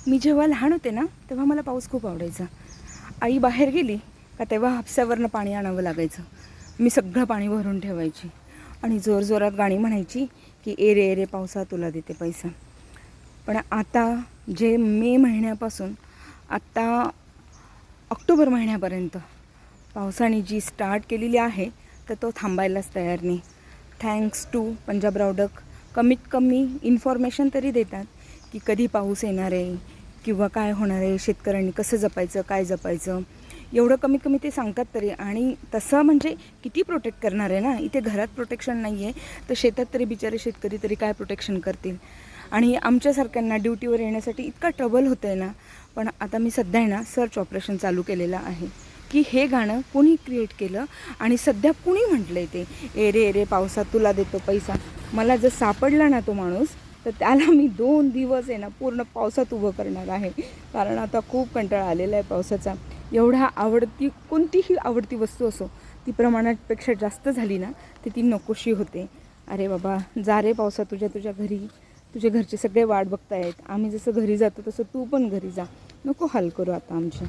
मी जेव्हा लहान होते ना तेव्हा मला पाऊस खूप आवडायचा. आई बाहेर गेली का तेव्हा हापसावरनं पाणी आणावं लागायचं. मी सगळं पाणी भरून ठेवायची आणि जोरजोरात गाणी म्हणायची की ए रे ए रे पावसा तुला देते पैसा. पण आता जे मे महिन्यापासून आत्ता ऑक्टोबर महिन्यापर्यंत पावसाने जी स्टार्ट केलेली आहे तर तो थांबायलाच तयार नाही. थँक्स टू पंजाबराव डक कमीत कमी इन्फॉर्मेशन तरी देतात की कधी पाऊस येणार आहे किंवा काय होणार आहे, शेतकऱ्यांनी कसं जपायचं, काय जपायचं, एवढं कमीत कमी ते सांगतात तरी. आणि तसं म्हणजे किती प्रोटेक्ट करणार आहे ना. इथे घरात प्रोटेक्शन नाही आहे तर शेतात तरी बिचारे शेतकरी तरी काय प्रोटेक्शन करतील. आणि आमच्यासारख्यांना ड्युटीवर येण्यासाठी इतका ट्रबल होतं आहे ना. पण आता मी सध्या आहे ना सर्च ऑपरेशन चालू केलेलं आहे की हे गाणं कोणी क्रिएट केलं आणि सध्या कुणी म्हटलं आहे ते ए रे ए रे पावसात तुला देतो पैसा. मला जर सापडला ना तो माणूस तर त्याला मी 2 दिवस आहे ना पूर्ण पावसात उभं करणार आहे. कारण आता खूप कंटाळा आलेला आहे पावसाचा. एवढा आवडती कोणतीही आवडती वस्तू असो ती प्रमाणापेक्षा जास्त झाली ना तर ती नकोशी होते. अरे बाबा जा रे पावसा तुझ्या घरी, तुझे घरचे सगळे वाट बघतायत. आम्ही जसं घरी जातो तसं तू पण घरी जा, नको हाल करू आता आमचे.